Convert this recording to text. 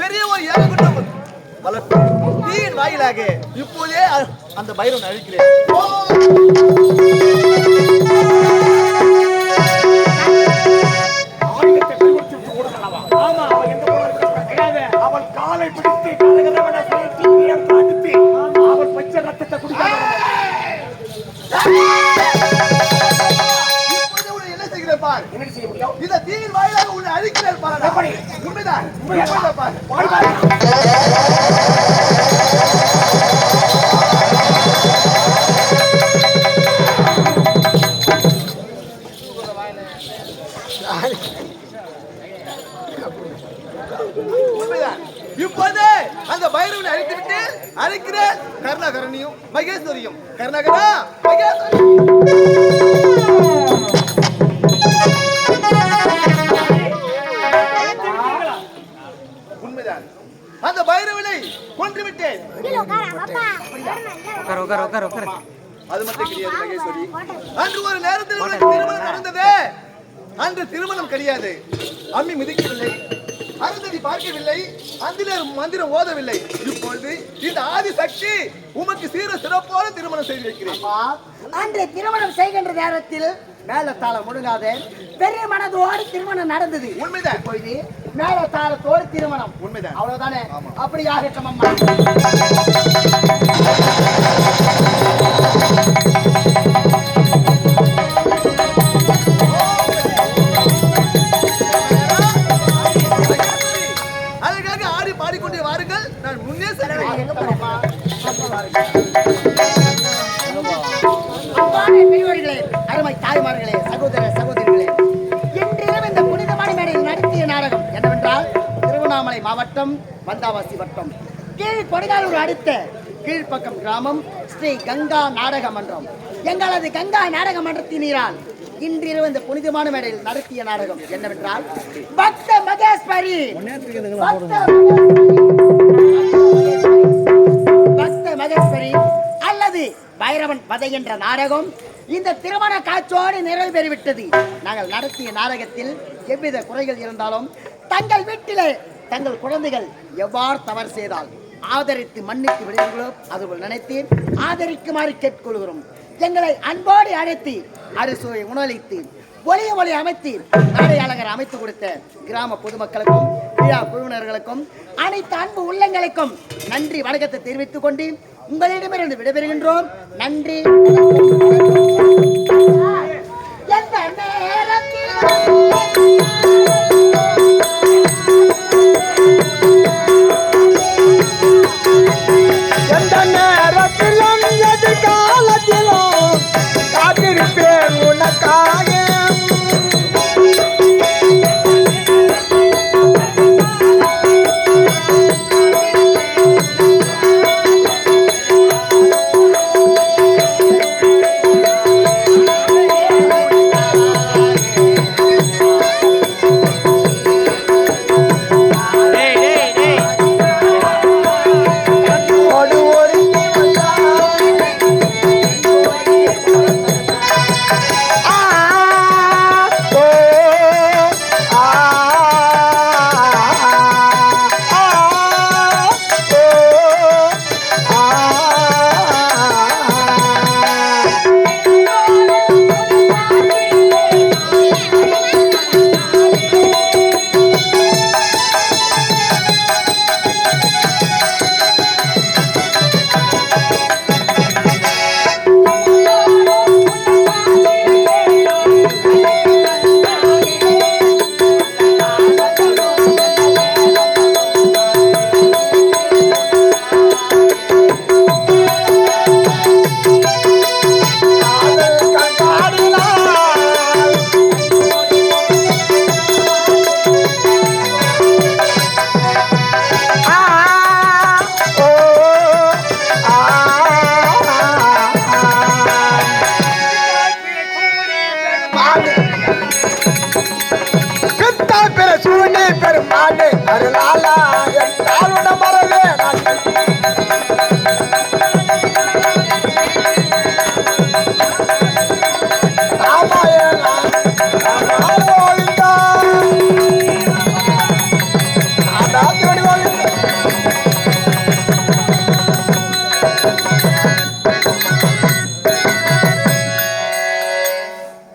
பெரிய ஒரு ஏகப்பட்ட தீயின் வாயிலாக இப்போதே அந்த பைரவன் அழிக்கிறேன். அவள் காலை பிடித்து அவள் பச்சை ரத்தத்தை குடிக்க என்ன செய்கிறேன் பார். என்ன செய்ய முடியும்? இந்த தீயின் வாயிலாக உன்னை அழிக்கிறேன் பாரு. உண்மைதான் பாரு. இப்போது அந்த பைரவனை அழித்துவிட்டு அழிக்கிறேன் கருணாகரணியும் மகேஸ்வரியும். கருணாகரா மகேஸ்வரி உண்மைதான். அந்த பைரவனை கொன்று விட்டேன். அது மட்டும் கிடையாது மகேஸ்வரி, அன்று ஒரு நேரத்தில் திருமணம் நடந்தது. அன்று திருமணம் கிடையாது, அம்மி மிதிக்கவில்லை, அருந்ததி பார்க்கவில்லை, அந்தில மந்திரம் ஓதவில்லை. இப்பொழுது இந்த ஆதி சக்தி உமக்கு சீர சிறப்போட திருமணம் செய்து வைக்கிறேன். அன்று திருமணம் செய்கின்ற நேரத்தில் மேலத்தாளம் முழுங்காத பெரிய மனதோடு திருமணம் நடந்தது. உண்மைதான். இப்பொழுது மேலத்தாளத்தோடு திருமணம். உண்மைதான். அவ்வளவுதானே? அப்படியாக அம்மா. அதற்காக ஆடி பாடிக்கொண்டே வாருங்கள், நான் முன்னே செல்வேன். பெரியவர்களே, அருமை தாய்மார்களே, சகோதர சகோதரிகளே, இன்றிரவு இந்த புனிதமான மேடையில் நடத்திய நாடகம் என்னவென்றால் திருவண்ணாமலை மாவட்டம் வந்தாவாசி வட்டம் கீழ் கொடிகாலூர் அடுத்த கீழ்ப்பக்கம் கிராமம் ஸ்ரீ கங்கா நாடக மன்றம். எங்களது கங்கா நாடக மன்றத்தினரால் இன்றிரவு இந்த புனிதமான மேடையில் நடத்திய நாடகம் என்னவென்றால் பக்த மகேஸ்வரி அல்லது பைரவன் வதை என்ற நாடகம் இந்த திருமண காட்சியோடு நிறைவு பெறுவிட்டது. நாங்கள் நடத்திய நாடகத்தில் எவ்வித குறைகள் இருந்தாலும் தங்கள் வீட்டிலே தங்கள் குழந்தைகள் எவ்வாறு தவறு செய்தால் ஆதரித்து மன்னித்து விடுவீர்களோ அதுபோல் நினைத்து ஆதரிக்குமாறு கேட்டுக்கொள்கிறோம். எங்களை அன்போடு அழைத்து அறுசுவை உணவளித்து ஒளி அமைத்து நாடையாளர் அமைத்து கொடுத்த கிராம பொதுமக்களுக்கும் விழா குழுவினர்களுக்கும் அனைத்து அன்பு உள்ளங்களுக்கும் நன்றி வணக்கத்தை தெரிவித்துக் கொண்டு உங்களிடமிருந்து விடைபெறுகின்றோம். நன்றி. எந்த நேரத்தில்